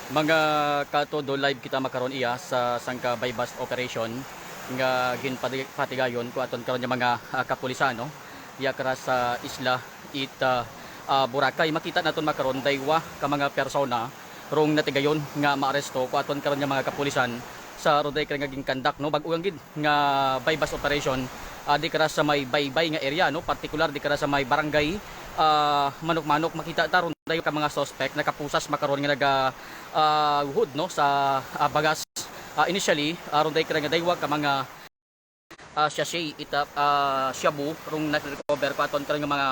Mga katodo live kita makaron iya sa sangka bypass operation nga ginpatigayon ko aton karon nga mga kapulisan no. Iya kara sa isla ita Boracay makita naton makaron daywa ka mga persona rong natigayon nga maaresto ko aton karon nga mga kapulisan sa roday kara nga ginkandak no bag-o gid nga bypass operation di kara sa may baybay nga area no, particular di kara sa may barangay Manok-Manok makita taron dayo ka mga suspect nakapusas makaron nga naga uhod no sa bagas. Initially aron day kara nga daywa ka mga sachet ita shabu rong na-recover pa aton kara nga mga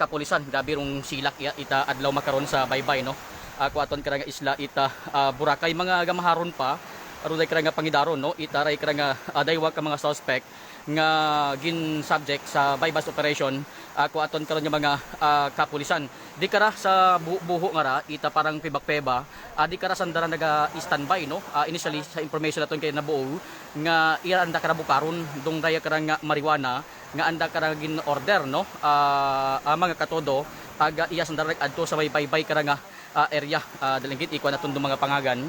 kapulisan gabi rong silak ita adlaw makaron sa baybay no. Kuaton kara nga isla ita Boracay mga gamaharon pa aron day kara nga pangidaron no, ita ray kara nga daywa ka mga suspect nga gin subject sa bypass operation kuaton karon nga mga kapulisan di kara sa buho nga ra ita parang pibak-peba di kara sandara naga standby no. Initially sa information naton kay nabuo nga iya anda kara bukaron dong daya kara nga marijuana nga anda kara gin order no mga katodo aga iya sandara adto sa may baybay kara nga area dalingkit ikuan naton mga pangagan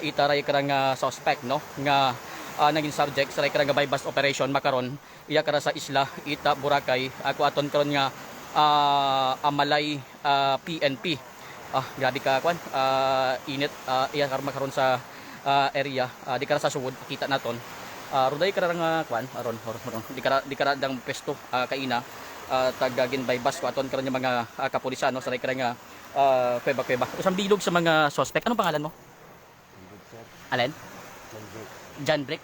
ita ray kara nga suspect no nga naging subject sa kara nga bypass operation makaron iya kara sa isla ita Boracay ako aton karon nga Amalay PNP grabe ka kwan init iya kara makaron sa area di kara sa suwod kita naton ruday kara nga kwan aron di kara dang pesto kaina tagagin bypass ko aton karon nga mga kapulisan no sa kara nga kweba usang bilog sa mga suspect. Anong pangalan mo? Alin? John Brick.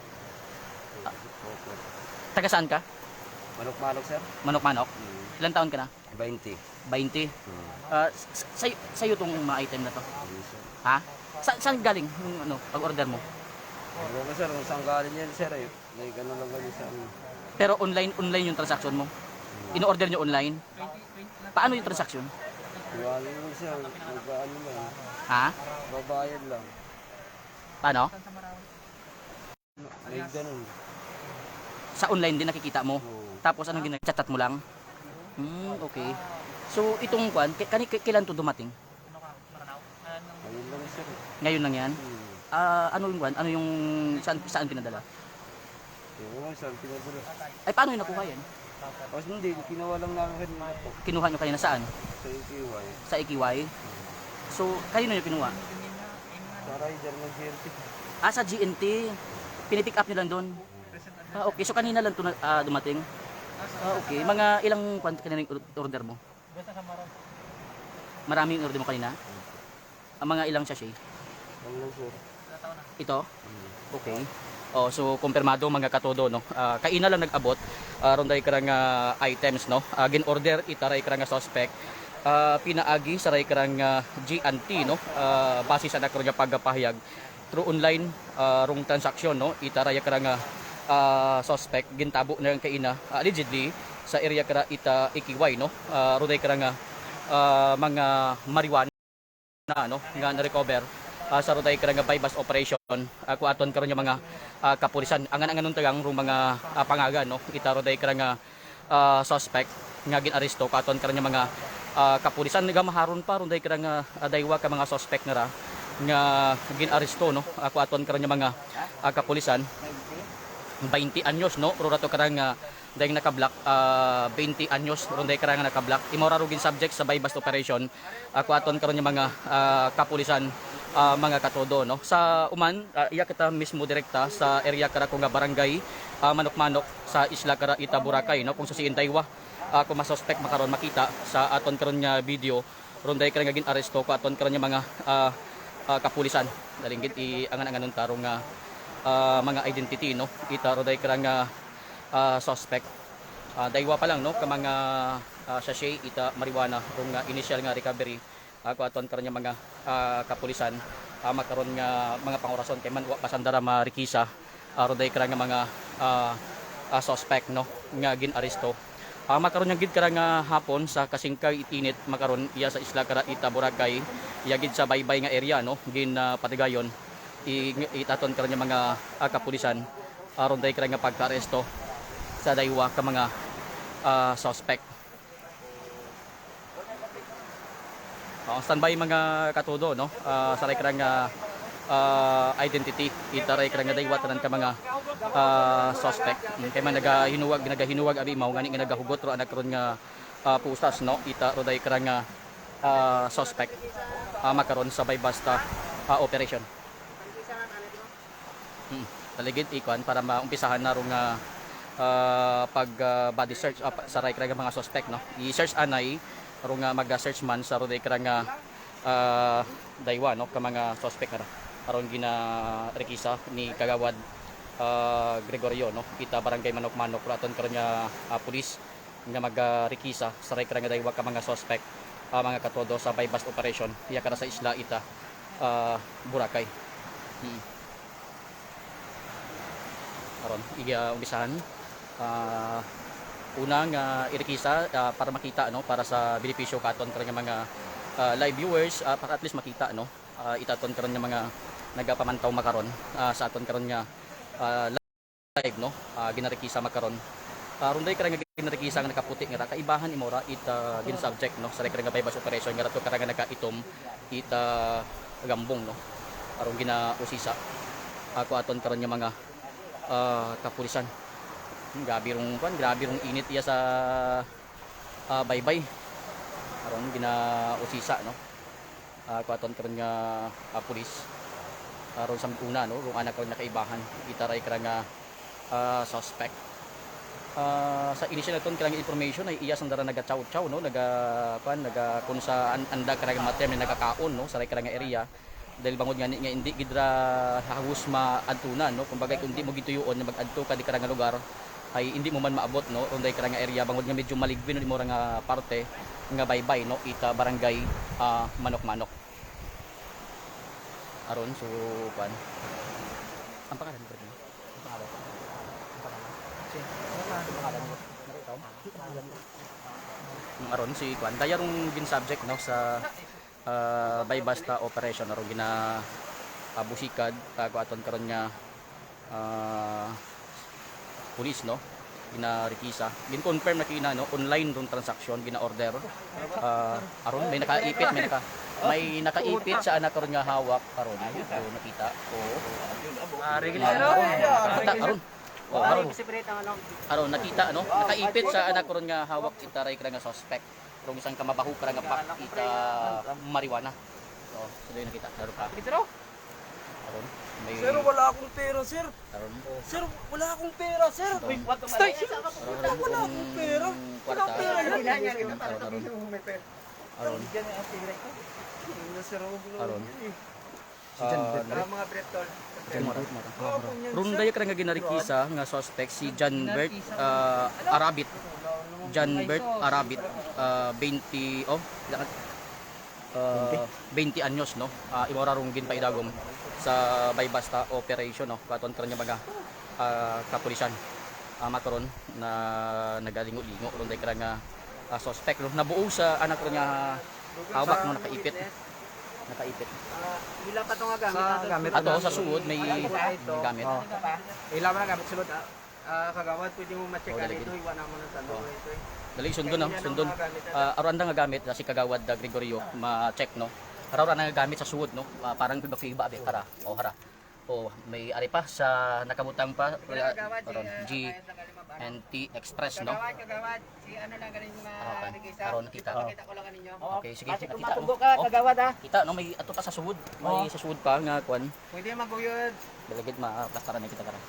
Taga saan ka? Manok-Manok, sir. Manok-Manok. Ilang taon ka na? 20. 20. Sa'yo tong mga item na to? Ha? Saan galing yung ano, pag-order mo? Ano ba, sir? Kung saan galing yan, sir? Ay, gano'n lang kami sa ano. Pero online yung transaction mo? In-order nyo online? Paano yung transaction? Iwanan mo, sir. Mag-ano lang. Ha? Babayad lang. Paano? May ganun. Sa online din nakikita mo? Oo. Tapos anong ginagatat mo lang? Okay. So itong kwan, kailan to dumating? Ayun lang, sir. Ngayon lang yan? Ano yung kwan? Ano yung saan pinadala? Ewan, saan pinadala. Ay paano yung nakuha yan? Tapos hindi, kinuha lang namin kanina po. Kinuha nyo kanina saan? Sa ETY. Sa Ikiway? So kanino nyo kinuha? Sa rider ng GLT. Sa GNT. Pinipick up nyo lang doon? Okay. So kanina lang to dumating? Okay. Mga ilang kwan kanina yung order mo? Maraming order mo kanina? Mga ilang sachet? Ano lang, sir? Ito? Okay. So kumpirmado mga katodo no. Kaina lang nag-abot ronday karang items no. Gin-order itaray karang suspect. Pinaagi sa ray karang GNT no. Base sa nakro nga pagpahayag through online rong transaction no. Itaray karang suspect gintabo na kaina allegedly sa area kara ita Ikiway no. Ronday karang mga marijuana no nga na-recover sa roday kara nga bypass operation ako aton karon nga mga kapulisan angan-anganon tagang rong mga pangagan no ita roday kara nga suspect nga ginaresto katon karon nga mga kapulisan nga maharon pa ronday kara nga daywa ka mga suspect nga ra nga ginaresto no ako aton karon nga mga kapulisan 20 anyos no ro rato kara nga dahil naka-block 20 anyos ronday kara nga naka-block imora rugin subject sa bypass operation ako aton karon nga mga kapulisan mga katodo no sa uman iya kita mismo direkta sa area kara ko nga barangay Manok-Manok sa isla kara ita Boracay no kung sa Siintaywa kung masuspect makaron makita sa aton karon nga video ronday kara nga gin-aresto ko aton karon nga mga kapulisan dalinggit angan-anganon tarong nga mga identity no ita ronday kara nga suspect daywa pa lang no ka mga sachet ita marijuana kung initial nga recovery ako aton karon nga mga kapulisan makaron nga mga pangurason kay man wa pasandara marikisa roday kara nga mga suspect no nga ginaresto makaron nga gid kara nga hapon sa kasingkay itinit makaron iya sa isla kara ita Boracay iya gid sa baybay nga area no gin patigayon itaton karon nga mga kapulisan roday kara nga pagka-aresto sa daywa ka mga suspect Standby mga katudo no. Saray krang identity itaray krang daywatan ka mga suspect. Kay man nagahinuwag abi mao ngani nga nagahugot ro anak ron nga pusas no. Ita roday krang suspect makaron sa basta operation. Taligid ikon para maumpisahan na ro nga pag body search sa ray krang mga suspect no. I-search anay ro nga mag-search man sa roday krang daywa no ka mga suspect na aron gina rekisa ni kagawad Gregorio no kita barangay Manok-Manok raton karon nga pulis nga magrekisa sa ray krang daywa ka mga suspect mga katodo sa bypass operation iya kara sa isla ita Boracay. Aron umpisahan unang irekisa para makita no para sa benepisyo katon karon nga mga live viewers para at least makita no itaton karon nga mga nagapamantaw makaron sa aton karon nga live no ginarekisa makaron runday karang ginarekisa nga nakaputi nga kaibahan imora ita gin subject no sa karang bypass operation nga rato karang nakaitom ita gambong no aron ginausisa ako aton karon nga mga kapulisan. Grabe rong init iya sa baybay aron ginausisa no kuaton karon nga pulis aron sa una no rong anak karon nakaibahan itaray karang suspect sa initial naton karang information ay iya sandara naga-chow no naga kun sa anda karang matem ni nagakaon no sa karang area dahil bangod nga hindi gidra hawos maadtunan no kumbaga kung hindi mo gituyon na mag-adto ka di karang lugar ay hindi mo man maabot no unday karang area bangod nga medyo maligwin no nga parte nga baybay no ita barangay Manok-Manok aron so kan ang pangalan mo bro aron si kwan dayarong gin subject no sa basta operation aron gina busikad aton karon nga pulis no ginarekisa gin-confirm na kina no online rong transaction gina-order aron may nakaipit sa anak karon nga hawak karon so nakita aron nakita no nakaipit sa anak karon nga hawak itaray ka nga suspect rong isang kamabaho ka nga pak ita marijuana so dili nakita daro pa aron may Sir, wala akong pera, sir. aron Sir, wala akong pera, sir. Wala akong pera. kwarta aron aron Mga pretol. Runday ka nga ginarikisa nga suspect si John Bert Arabit 20 20 anyos no imora rong ginpaidagom sa basta operation no katon karon mga kapulisan makaron na nagalingo-lingo runday ka nga suspect no nabuo sa anak ron nga hawak no nakaipit Ila pa to nga gamit. ato sa suod may gamit Ila pa na gamit sulod. Kagawad pwede mo ma-check dito, iwan mo na talo ito. dali sundon aron nga gamit si kagawad Gregorio ma-check no aron nga gamit sa suod no parang iba abi para may ari pa sa nakabutang pa aron GNT Express no Kagawad, si ano lang galing regisa. aron kita Kita ko lang kaninyo. okay sige nakita Tumbok ka, kagawad ha. kita no may ato pa sa suod may sa suod pa nga kwan Pwede maguyod. dalagid ma-plastaran na kita kara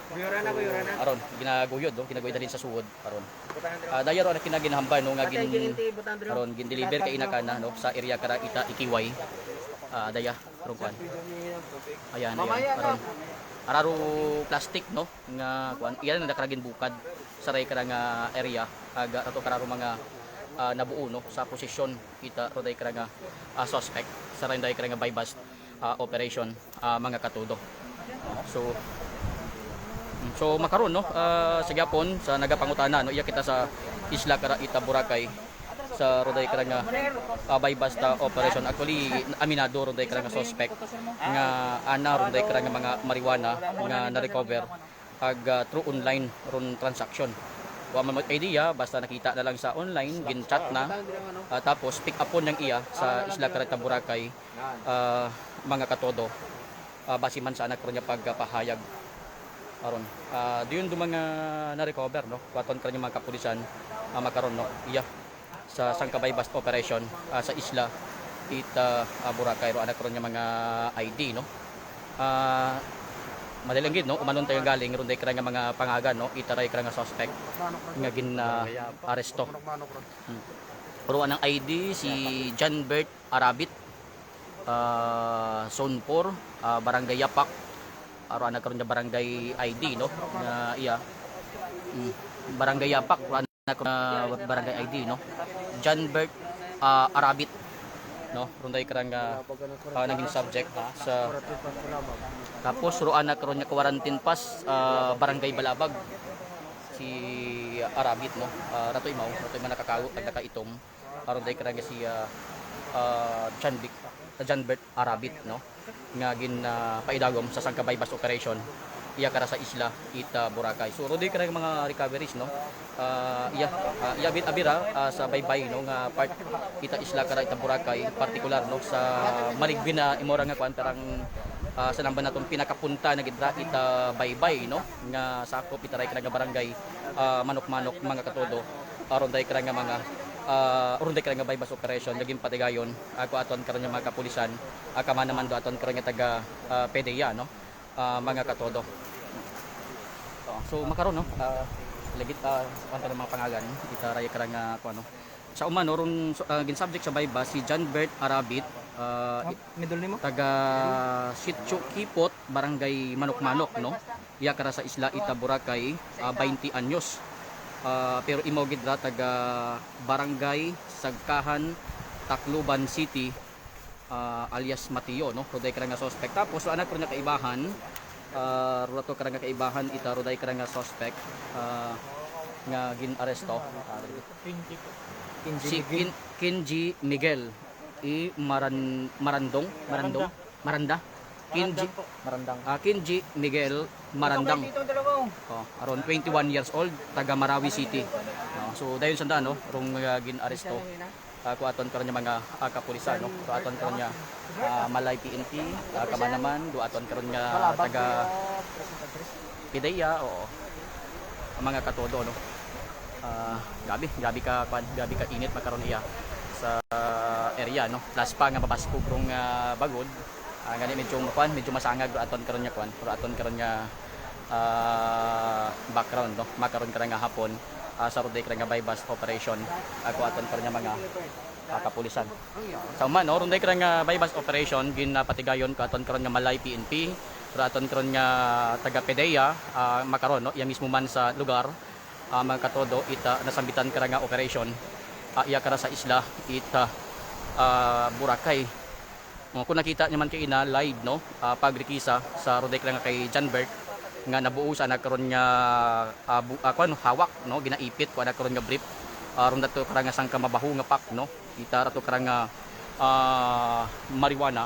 Guyuran na. aron ginaguyod no ginaguyod din sa suod aron Butahan dito. dayaro na kinaginahamban no nga Patay gininti, butahan dito. aron gin-deliver kay inakana no sa area kara ita ikiway daya rong kwan ayan aron araro plastic no nga kwan iyan na nakaragin bukad sa ray kara nga area aga ato kararo mga nabuo no sa posisyon kita roday kara nga suspect sa ray kara nga bypass operation mga katudo so makaron no sa gyapon sa nagapangutana no iya kita sa isla kara ita Boracay sa roday kara nga bypass operation actually aminado roday kara nga suspect nga ana roday kara nga mga marijuana nga na-recover ag through online ron transaction wa man mo idea basta nakita na lang sa online gin chat na tapos pick up niyang iya sa Isla Carat Boracay mga katodo basi man sa anak ron niya pagpahayag aron diyon do mga na-recover no kuaton kan mga kapulisan makaron no iya sa sangkabay bust operation sa Isla Boracay ro anak ron niya mga ID no madalang gid no umanon tayo galing ron day nga mga pangagan no itaray nga suspect nga gin aresto pero ang ID si John Bert Arabit Zone 4 Barangay Yapak aro anak ron barangay ID no na iya Barangay Yapak anak barangay ID no John Bert Arabit no runday karang naging subject sa tapos ro anak ron nya quarantine pass Barangay Balabag si Arabit no rato imaw rato man nakakago nakaitom aron day karang si John Bert Arabit no nga gin paidagom sa sangkabay bus operation iya kara sa Isla Boracay so ro day karang mga recoveries no iya bit abira sa baybay no nga part Isla Carat Boracay partikular no sa maligbi na imora nga kwan parang sa namba natong pinakapunta na gidra baybay no nga sakop itaray nga barangay manok-manok mga katodo aron day nga mga aron day nga baybas operation naging patigayon ako aton karon nga mga kapulisan kama naman do aton karon nga taga PDEA no mga katodo so makaron no legit kanto ng mga pangalan itaray nga kuno sa uman ron gin subject sa baybas si John Bert Arabit Middle nimo? taga Sitio Kipot Barangay Manok-Manok no iya kara sa Isla Boracay 20 anyos pero imo gidra taga Barangay Sagkahan Tacloban City alias Mateo no roday kara nga suspect tapos anak ron nga kaibahan roto kara nga kaibahan ita roday kara nga suspect nga gin aresto si Kinji Miguel Maranda Kinji Miguel Marandang around 21 years old taga Marawi City so dayon sanda no rong gin aresto kuaton karon nya mga kapulisan no kuaton karon nya Malay PNP kama naman duaton karon nya taga PDEA o mga katodo no gabi ka init makaron iya sa area no plus pa nga mabasko brong bagod gani medyo masangag aton karon nya pero aton karon nya background no makaron karon nga hapon sa roday nga bypass operation ako aton karon nya mga kapulisan sa man no roday nga bypass operation ginapatigayon ko aton karon nga Malay PNP pero aton karon nga taga PDEA makaron no iya mismo man sa lugar mga katodo nasambitan kara nga operation iya kara sa Isla Boracay kung nakita naman kay ina live no pagrikisa sa roday nga kay John Bert nga nabuo sa nagkaroon nga hawak no ginaipit ko nagkaroon nga brief aron dato kara nga sangka mabaho nga pak no kita rato kara nga marijuana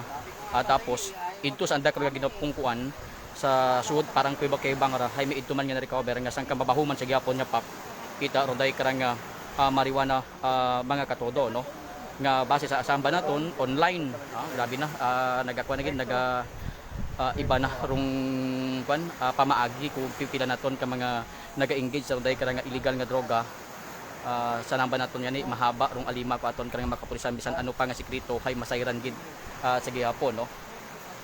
tapos ito sa anda kara ginapungkuan sa suod parang kuibang ra hay may ito man nga na-recover nga sangka mabaho man sa gyapon nga pak kita roday kara nga marijuana mga katodo no nga base sa asamba naton online grabe na nagakuha na gid iba na rong pamaagi kung pipila naton ka mga naga-engage sa roday kara nga illegal nga droga sa namba naton yani mahaba rong alima ko aton kara nga makapulisan bisan ano pa nga sekreto hay masayran gid sa gihapon no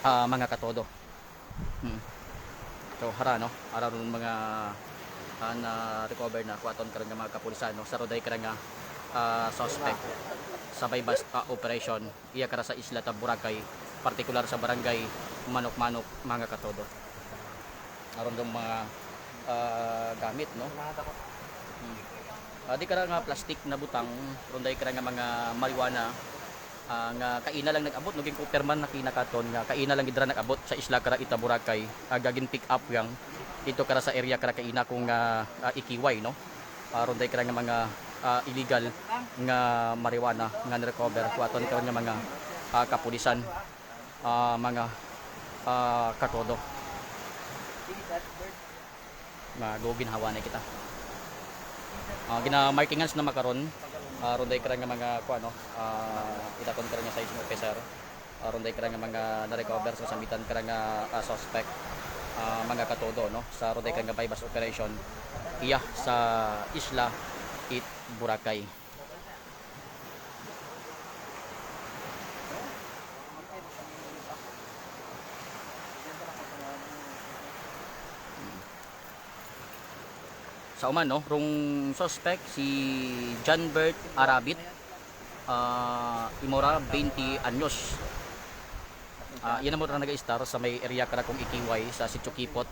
mga katodo so hara no ara ron mga na recover na ko aton kara nga mga kapulisan no sa roday kara nga suspect sa bypass operation iya kara sa Isla Boracay partikular sa barangay Manok-Manok mga katodo aron dong mga gamit no di kara nga plastic na butang ronday kara nga mga marijuana nga kaina lang nag-abot naging kuperman na kinakaton nga kaina lang gidra nag-abot sa Isla Carat Boracay gagin pick up yang ito kara sa area kara kaina kung ikiway no ronday kara nga mga illegal nga marijuana nga na-recover kuaton karon nga mga kapulisan mga katodo magugin hawa na kita gina-markingans na makaron ronday karang nga mga kuan no itakon karang nga sizing officer ronday karang nga mga na-recover sa sambitan karang nga suspect mga katodo no sa ronday karang nga bypass operation iya sa Isla It Boracay. Sa uman no rong suspect si John Bert Arabit Imora 20 anyos. Yan mo na nag-star sa may area kara kong Ikiway sa Sitio Kipot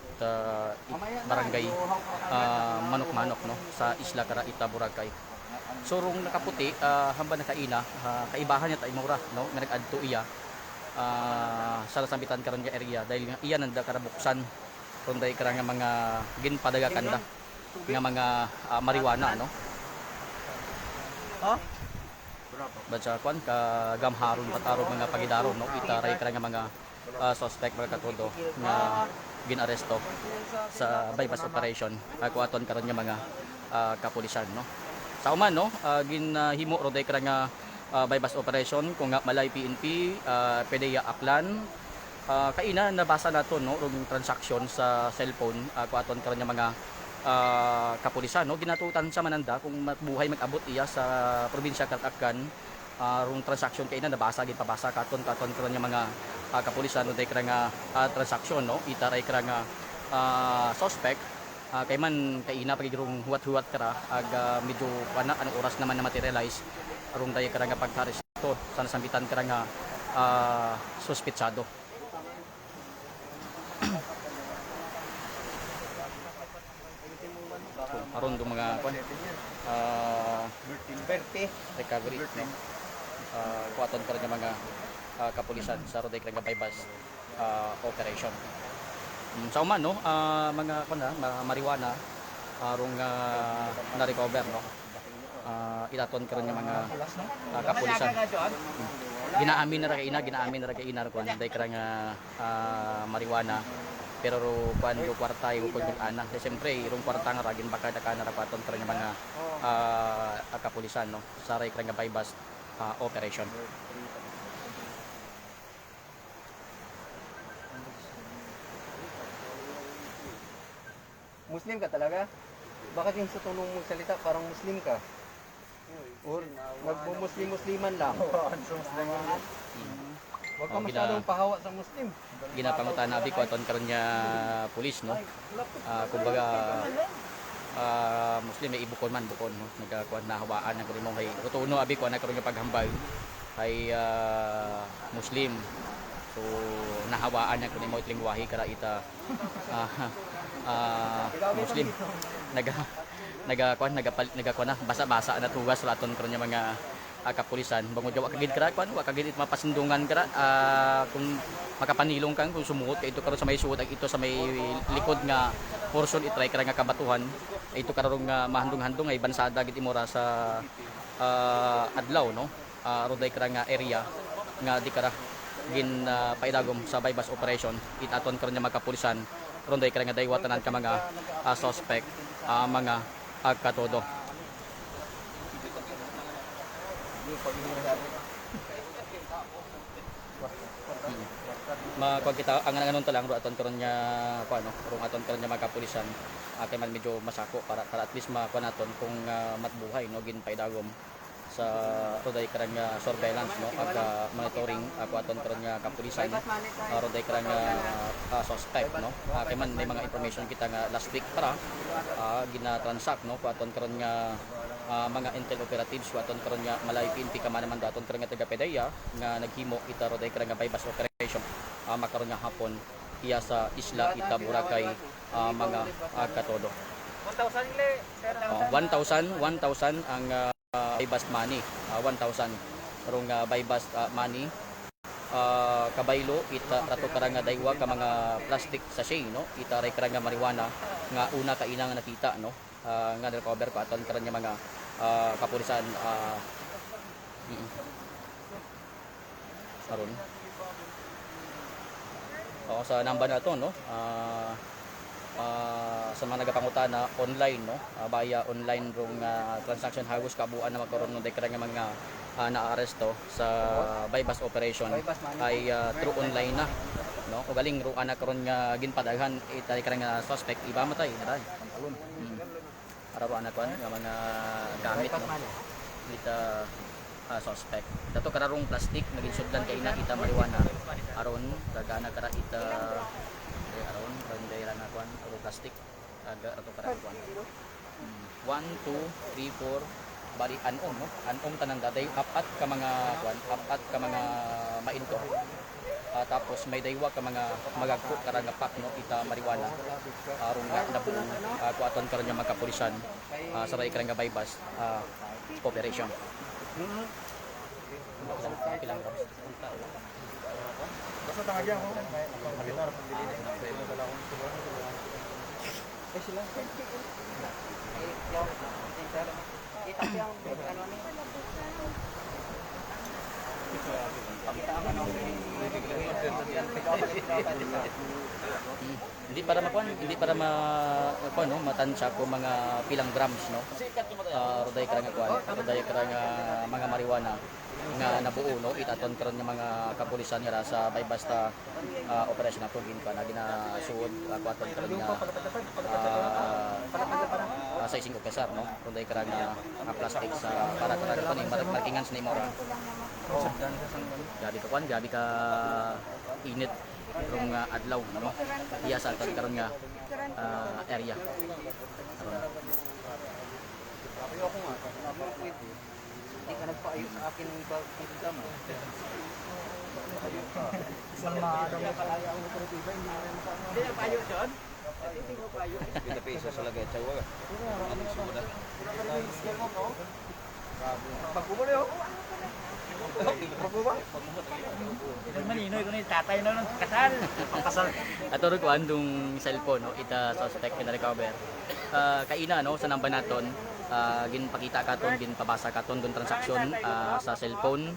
barangay Manok-Manok no sa Isla Kara Ita Boracay. So rong nakaputi hamba nakaina kaibahan niya ta Imora no nga nag-adto iya sa sambitan karon nga area dahil nga iya nanda kara buksan ronday kara nga mga ginpadagakan da nga mga marijuana no. Baca kwan ka gamharon pataro mga pagidaron no itaray kara nga mga suspect mga katodo nga ginaresto sa bypass operation ako aton karon nga mga kapulisan no. Sa uman no ginhimo roday kara nga bypass operation kung nga malay PNP PDEA Aklan kaina nabasa nato no rong transaction sa cellphone ako aton karon nga mga kapulisan no ginatutan sa Mananda kung buhay mag-abot iya sa probinsya Caloocan rong transaction kay na nabasa gid pabasa katon karon nga mga kapulisan no day kra nga transaction no itaray kra nga suspect kay man kay ina pagigirong huwat-huwat kra ag medyo anong oras naman na materialize rong day kra nga pagkaresto sa nasambitan kra nga suspetsado. Aron do mga kwan recovery no kuaton karon nga mga kapulisan sa roday kra nga bypass operation. Sa uman no mga kwan na marijuana arong na recover no ilaton karon nga mga kapulisan. Ginaamin na ra kay ina kwan day kra nga marijuana pero kuan do kwarta yung kun ana siyempre irong kwarta nga ragin baka na rapaton kara nga mga kapulisan no sa ray kra nga bypass operation. Muslim ka talaga? Bakit yung sa tunong mong salita parang Muslim ka? Or nagmo-Muslim-Musliman lang? Huwag ka masyadong pahawa sa Muslim. Ginapangutan nabi ko aton karon nga pulis no kumbaga Muslim may ibukon man bukon no nagakuan na hawaan ang kuno hay tutuno abi ko na karon nga paghambal ay Muslim so nahawaan ang kuno mo lingwahe kara ita Muslim nagakuan na basa-basa na tugas sa aton karon nga mga kapulisan bangod wa kagid kra kwan wa kagid mapasundungan kra kung makapanilong kang kung sumuot kay ito karon sa may suot ag ito sa may likod nga portion itry kra nga kabatuhan ito karon nga mahandong-handong ay bansada gid imora sa adlaw no roday kra nga area nga di kara gin paidagom sa bypass operation itaton karon nga makapulisan ronday kra nga daywatanan ka mga suspect mga katodo. Makuha kita ang anon talang ro aton karon nga kuno rong aton karon nga mga kapulisan kay man medyo masako para at least makuha naton kung matbuhay no gin paidagom sa roday karang nga surveillance no ag monitoring ako aton karon nga kapulisan roday karang nga suspect no kay man may mga information kita nga last week para gina-transact no aton karon nga mga intel operatives aton karon nga malay PNP ka man daton karon nga taga PDEA nga naghimo kita roday karang nga bypass operation makaron nga hapon iya sa Isla Ita Boracay mga katodo 1,000 ang bypass money 1,000 karong bypass money kabaylo ita rato karang nga daywa ka mga plastic sachet no ita ray karang nga marijuana nga una ka ina nga nakita no nga recover ko aton karon nga mga kapulisan karon sa number na to no sa mga nagapangutana online no, via online rong transaction hagos kabuan na magkaroon ng dekra nga mga naaresto sa bypass operation ay through online na no, o galing ro anak karon nga ginpadaghan itay nga suspect iba matay aray para ro anak nga mga gamit no ita suspect dato kararong plastic naging sudlan kay na ita marijuana aron dagana kara ita aron banday ra na kwan o plastic aga ato kara kwan 1 2 3 4 bali anom no anom tanan daday apat ka mga kwan apat ka mga mainto tapos may daywa ka mga magagko kara nga pak no ita marijuana aron nga nabuo kuaton karon nga magkapulisan sa ray karang nga bypass operation pilang Basta tanga dyan ako. Magitar, pagdilinis. Dala akong subuhan. Eh sila. Itapi ang ano ni. Hindi para makuan, hindi para makuan no, matansya ko mga pilang grams no. Roday karang kuan, roday karang mga marijuana nga nabuo no, itaton karon nga mga kapulisan nga sa bypass ta operation ato gin pa na ginasuod kuaton karon nga sa ising officer no, roday karang plastic sa para karang pa ni markingan sa nimo ra. Gabi ka kwan, gabi ka init rong adlaw no. Iya sa aton karon nga area. Sabi ako nga, pwede. Hindi ka nagpaayos sa akin ng ipagkita mo. Malmado mo palaya ang operatiba hindi na ano. Hindi nagpayo doon. Hindi mo payo. Kita piso sa lagay sa uwa. Ano suda? Pagbubo niyo. Pagbubo. Maninoy ko ni tatay na nung kasal. Pangkasal. Ato ro kuan dong cellphone no, ita suspect na recover. Kaina no sa namba naton ginpakita katon ginpabasa katon dong transaksyon sa cellphone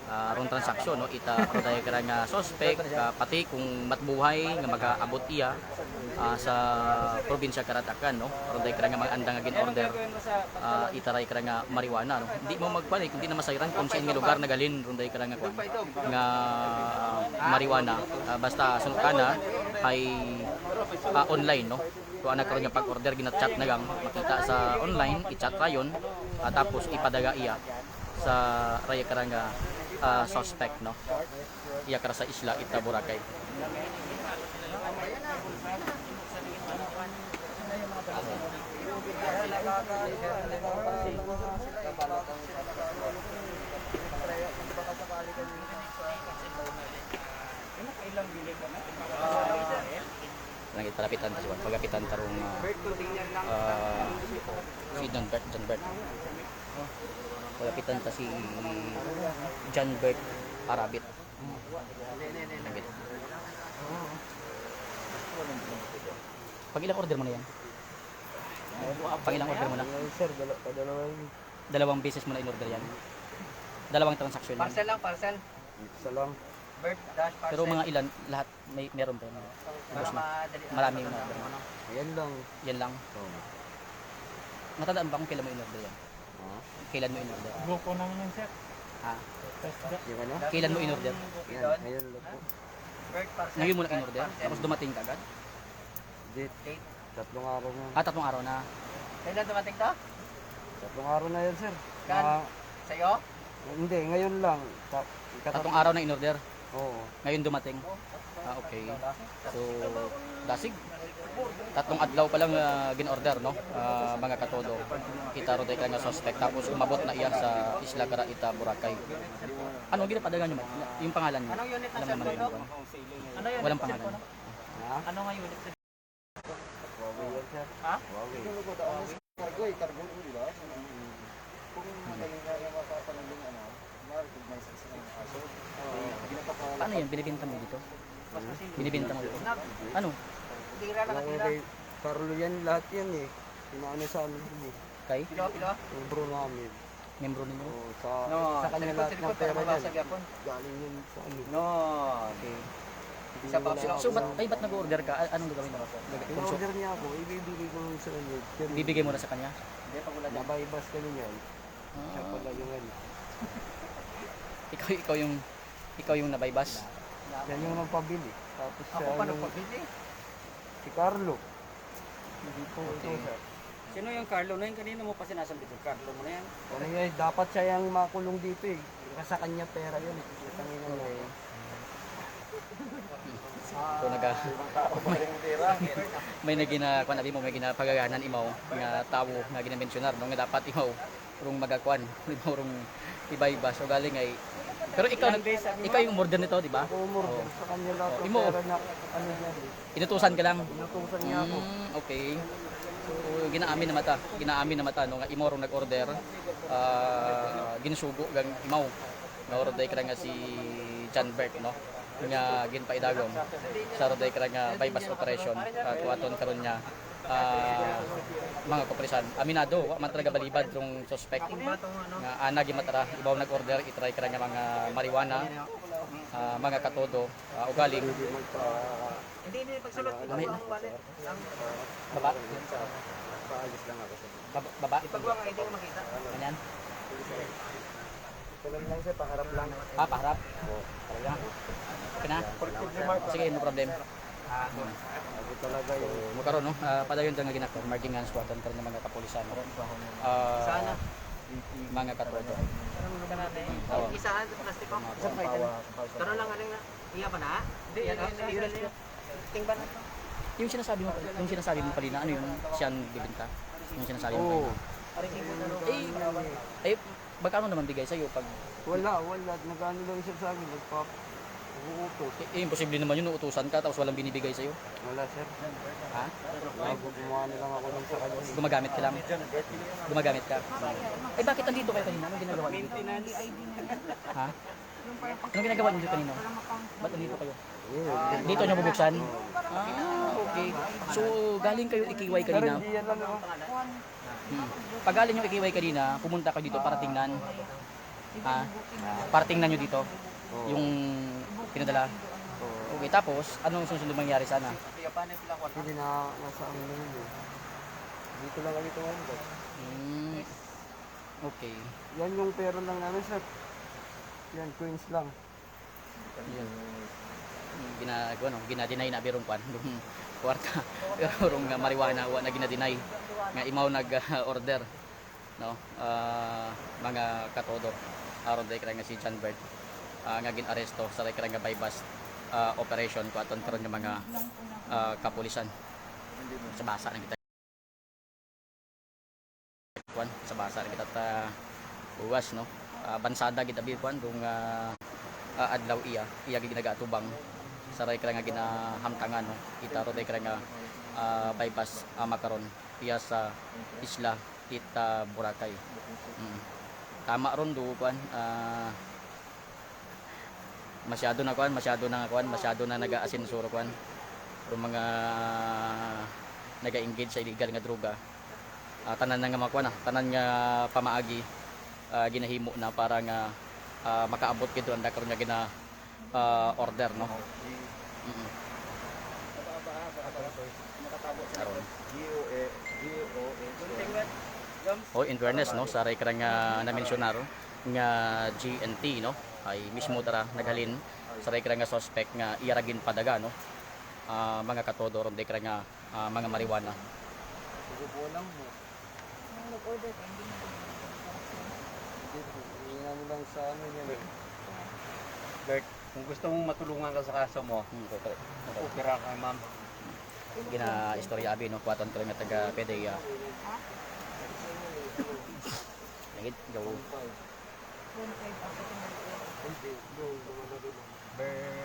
rong transaksyon no ita roday kara nga suspect pati kung matbuhay nga magaabot iya sa probinsya Karatakan no roday kara nga mag-andang nga gin-order itaray kara nga marijuana no hindi mo magpanik hindi na masayran kung saan nga lugar nagalin roday kara nga kwan nga marijuana basta sunod kana ay online no. So anak karon nga pag-order ginat-chat na gang makita sa online i-chat rayon tapos ipadaga iya sa raya karanga suspect no. Iya kara sa isla ita Boracay. Lang italapitan ta siya pagapitan tarong si John Bert pagapitan ta si John Bert Arabit. Pag ilang order mo na yan? Pag ilang order mo na? Sir, dalawang. Dalawang beses mo na in-order yan? Dalawang transaksyon yan? Parcel lang, parcel. Isa lang. Bird dash parcel. Pero mga ilan, lahat meron pa yun? para madali. Marami yung order. Ayan lang. Yan lang? Oo. Matandaan ba kung kailan mo in-order yan? Kailan mo in-order? Grupo namin yan, sir. Ha? Yung ano? Kailan mo in-order? Yan, ngayon lang po. Bird parcel. Ngayon mo na in-order? Tapos dumating ka agad? Date. 3 araw na. 3 araw na. Kailan dumating to? 3 araw na yan, sir. Kan? Sa'yo? Hindi, ngayon lang. 3 araw na in-order. Oo. Ngayon dumating. Okay. So, dasig. 3 adlaw pa lang gin-order, no? Mga katodo. Itaro day ka nga suspect. Tapos umabot na iya sa Isla Cara Ita, Boracay. Ano ginapadagan nyo? Yung pangalan nyo? Anong unit na Alam sir? naman yun. Ano yun? Walang pangalan. Ha? Ano nga unit sir? Huawei yan, sir. Ha? Huawei. Cargo, cargo mo, di ba? Kung magaling nga yung mapapalandong ano, ma-recognize ka sila ng kaso. Ginapapala. Paano yan? Binibenta mo dito? Binibenta mo dito? Ano? Hindi ka lang Yung kay Carlo yan, lahat yan eh. Inaano sa amin yun eh. Kay? Kilo, kilo? Yung bro namin. Membro ninyo? Oo, sa No, kanya lahat ng pera para yan. mabasag yapon. Galing yun sa ano. No. Okay. Sa pa So ba't nag-order ka? Anong gagawin mo? In-order niya ako, ibibigay ko sa kanya. Bibigay mo na sa kanya? Nabaybas kami niya. Siya Ah, pala yung ano. ikaw yung nabaybas? Yan yung nagpabili. Tapos Ako siya pa yung nagpabili. si Carlo. Hindi po Okay. ito sir. Sino yung Carlo na yun? Kanina mo pa sinasabi ito. Carlo mo na yan. Ano yan, dapat siya yung makulong dito eh. Kasi sa kanya pera yun eh. Tangin na Okay. lang. So may nagina kuan abi mo may ginapagaganan imaw nga tawo nga ginamensionar no nga dapat imaw rung magakuan imaw rung iba-iba so galing ay pero ikaw yung order nito di ba? Umurder Oo. sa kanya lahat ng Imo. pera na ano niya eh. Inutusan ka lang. Inutusan niya ako. Okay. So ginaamin na mata no nga imo rung nag-order ginsugo gang imaw nga order ka nga si John Bert no nga ginpaidagom sa roday kara nga bypass operation kuaton karon niya mga kopresan aminado wa man talaga balibad rong suspect nga ana gimatara ibaw nag-order itry kara nga mga marijuana mga katodo ugaling Hindi pagsulot. Gamay na. Ang baba Paalis lang ako sa baba pagwa ka hindi ko makita. ganyan Ito lang siya, paharap lang. paharap talaga okay na sige no problem Ako talaga yung Makaroon no, padayon nga ginako marking ang squad ng mga kapulisan. Sana. Mga katodo. Oh. Isahan sa plastiko. Karon lang aling na. Iya pa na? Hindi. Tingban na. Yung sinasabi mo kanina, ano yung siyang bibenta? Yung sinasabi mo Oo. kanina. Eh, magkano naman bigay sa'yo pag Wala. Nag-ano lang siya sa akin. Nagpap-uutos. imposible naman yun, uutusan ka tapos walang binibigay sa'yo? Wala sir. Ha? Gumawa na lang ako ng sa kanya. Gumagamit ka lang? Gumagamit ka? Eh, bakit andito kayo kanina? Anong ginagawa niyo dito? Ha? Anong ginagawa niyo dito kanina? Ba't andito kayo? Dito niyo bubuksan? Okay. So, galing kayo ikiway Pero kanina? hindi yan lang ako. Pag galing yung ikiway kanina, pumunta ka dito para tingnan. Para tingnan nyo dito. Yung pinadala. Okay, tapos, anong susunod mangyari sana? Hindi na nasa amin na yun eh. Dito lang kami tumambot. Okay. Yan yung pera lang namin sir. Yan, coins lang. Yun. Ginagawa, no? Ginadinay na birong kwan. Yung kwarta. Pero rong marijuana, wa na ginadinay. Nga imaw nag-order. No? Mga katodo. Aron day nga si John Bird. Nga gin-aresto sa day nga bypass operation ko aton karon nga mga kapulisan. Sa basa na kita. Kwan, sa basa na kita ta uwas, no? Bansada kita kwan dung adlaw iya ginagatubang sa ray nga ginahamtangan no kita ro day nga bypass makaron iya sa isla kita Boracay. Tama ron do kwan masyado na naga-asinsuro kwan yung mga naga-engage sa illegal nga droga. Tanan nga mga kwan tanan nga pamaagi ginahimo na para nga makaabot kito ang karon nga gina order no. In fairness no sa ray nga na-mentionar nga GNT no ay mismo tara naghalin sa ray nga suspect nga iyaragin padaga no. Mga katodo ron day nga mga marijuana. Nag-order ka, hindi mo Hindi namin lang sa ano yan eh. Bert, kung gusto mong matulungan ka sa kaso mo, opera ka ma'am. Gina istorya abi no kuaton ko nga taga PDEA. Lagit go.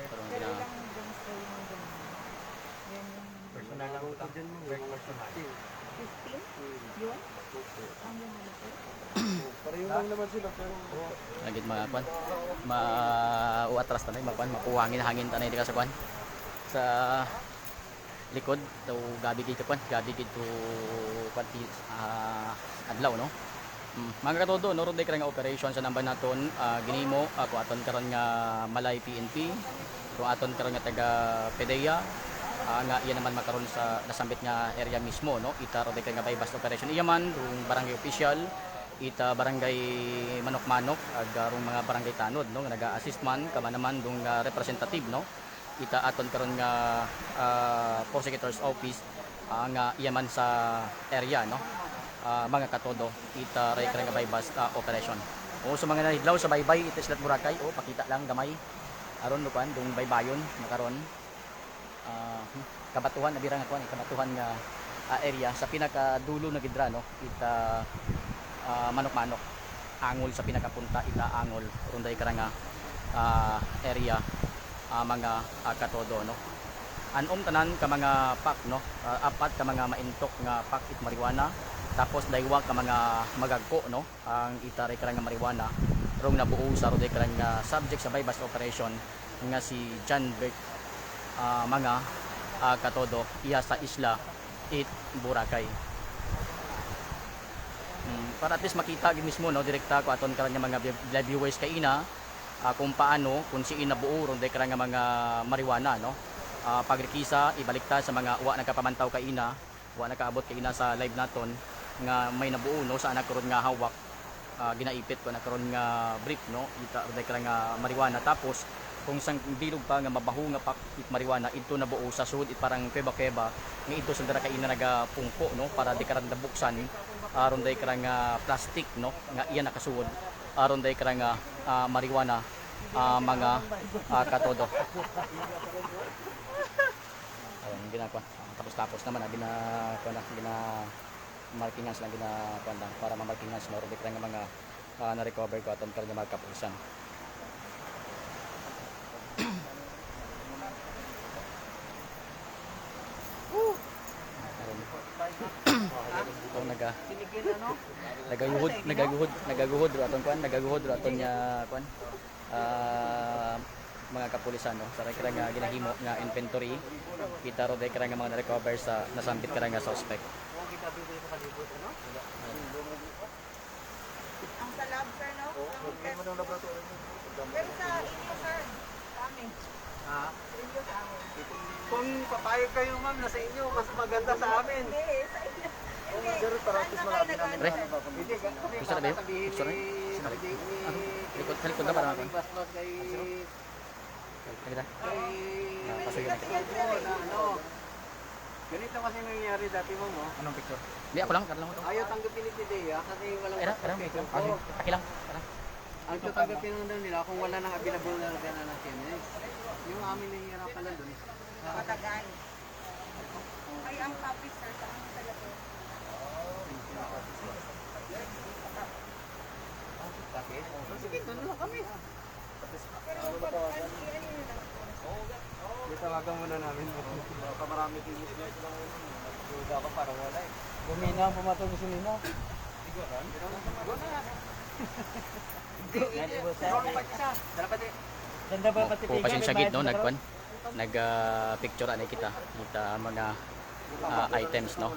Karon gina Personal lang ito. Bert, personal. 15? Yun? Ang yung malaki? Pareho lang naman sila pero lagit mga kwan uatras tanay makwan makuhangin hangin tanay di ka sa kwan sa likod daw gabi gid kwan gabi gid to kwan adlaw no Mga katodo, no, ron day karang operation sa namba naton ginimo ako aton karon nga Malay PNP, kung aton karon nga taga PDEA, nga iya naman makaron sa nasambit nga area mismo, no, ita ron day karang nga bypass operation iya man rung barangay official, ita barangay Manok-Manok ag rung mga barangay tanod, no, nga naga-assist man kama naman dung representative, no, ita aton karon nga prosecutor's office nga iya man sa area, no. Mga katodo ita ray karang bypass operation. O sa mga nahidlaw sa baybay ita Islat Boracay, o pakita lang gamay aron lukan dung baybayon makaron kabatuhan na birang kuan kabatuhan nga area sa pinakadulo na gidra, no, ita Manok-Manok angol sa pinakapunta ita angol runday karang area mga katodo, no. Anom tanan ka mga pak, no, apat ka mga maintok nga pak it marijuana, tapos daywa ka mga magagko, no, ang itaray karang nga marijuana rong nabuo sa roday karang nga subject sa bypass operation nga si John Beck mga katodo iya sa isla it Boracay. Para at least makita gid mismo, no, direkta ko aton karon nga mga live viewers kay ina kung paano kung si ina buo ron day karang nga mga marijuana, no. Pagrikisa ibalikta sa mga wa nakapamantaw kay ina, wa nakaabot kay ina sa live naton nga may nabuo, no, sa anak karon nga hawak ginaipit ko na karon nga brief, no, ita ron day karang nga marijuana, tapos kung sang bilog pa nga mabaho nga pakit marijuana ito nabuo sa sud it parang keba-keba nga ito sa dara kay ina nagapungko, no, para di karon nabuksan aron day karang nga plastic, no, nga iya nakasuod aron day karang nga marijuana mga katodo. Ayun ginagawa tapos naman gina markingans lang ginakuan lang para ma-markingans, no, ron day karang nga mga na-recover ko aton karang mga kapulisan. Ito nagaguhod ro aton kuan, nagaguhod ro aton nya kuan mga kapulisan, no, sa kira nga ginahimo nga inventory kita ro day kira nga mga na-recover sa nasambit kira nga suspect. Ang sa lab, sir, no? Pero sa inyo, sir, sa amin. Ha? Sa inyo, sa amin. Kung papayag kayo ma'am na sa inyo, mas maganda sa amin. Hindi, sa inyo. Hindi. Para at least marami namin Pre. Hindi, kami Gusto na ba yun? sabihin Gusto na? Likod na para makon. Basbas kay... Kita. Kay... ano, ganito kasi nangyayari dati mo mo. Anong picture? Hindi ako lang mo to. Ayaw tanggapin ni Tidea kasi walang Era, passport. okay. Aki lang. Tara. Ang tatanggapin lang daw nila kung wala nang available na gana na CMS. Yung amin nahihirapan lang doon. Patagan. Ay, ang copy, sir, sa amin sa labo. Sige, doon lang kami. Pero, ano yun lang. Tawagan muna namin. Baka marami din Muslim lang duda ko para wala eh. Bumina ang pumatong si Nino. Po pasensya gid, no, nagkuan. Nag picture anay kita mga items, no.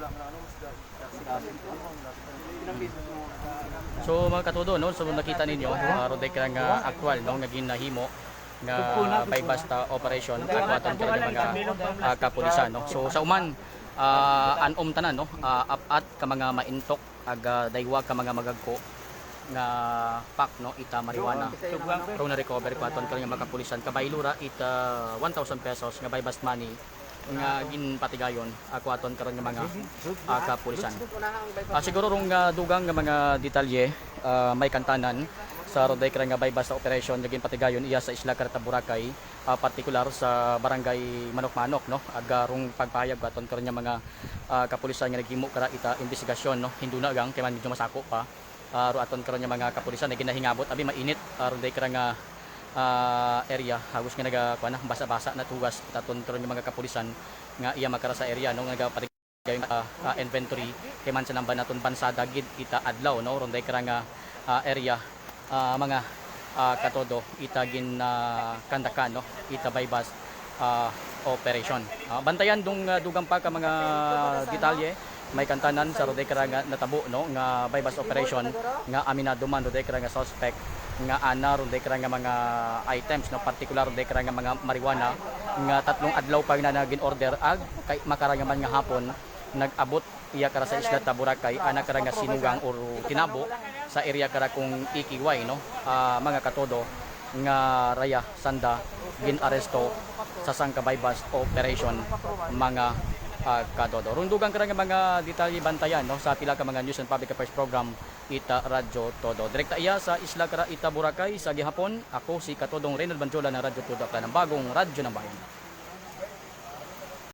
So mga katudo, no, so nakita ninyo ro day karang actual, no, nga ginahimo nga bypass operation aton karang mga kapulisan, no. So sa uman anom tanan, no, apat ka mga maintok ag daywa ka mga magagko nga pak, no, ita marijuana ro na recover ko aton karang mga kapulisan kabaylura ita 1,000 pesos nga bypass money nga ginpatigayon ako aton karon nga mga kapulisan. Siguro rong dugang nga mga detalye may kantanan sa roday karang nga bypass operation nga ginpatigayon iya sa Isla Carta Boracay, partikular sa barangay Manok-Manok, no, aga rong pagpahayag aton karon nga mga kapulisan nga naghimo kara ita investigasyon, no, hinduna gang kay man medyo masako pa ro aton karon nga mga kapulisan na ginahingabot abi mainit roday karang nga area hagos nga nagakuan basa-basa na tugas aton karon nga mga kapulisan nga iya makara sa area, no, nga nagapatigayon inventory kay man sa namba naton bansada gid ita adlaw, no, ronday karang nga area mga katodo ita gin kandakan, no, ita bypass operation. Bantayan dong dugang pa ka mga detalye may kantanan sa roday kara nga natabo no nga bypass operation nga aminado man roday kara nga suspect nga ana roday kara nga mga items no particular roday kara nga mga marijuana nga 3 adlaw pa na nagin order ag kay makarangaman nga hapon nag-abot iya kara sa isla ta Boracay ana kara nga sinugang or tinabo sa area kara kung ikiway no mga katodo nga raya sanda ginaresto sa sangka bypass operation mga katodo. Rundugan kara nga mga detalye bantayan no sa pila ka mga news and public affairs program Ita Radyo Todo. Direkta iya sa isla kara Ita Boracay sa gihapon. Ako si Katodong Reynald Banjola ng Radyo Todo, ng bagong radyo ng bayan.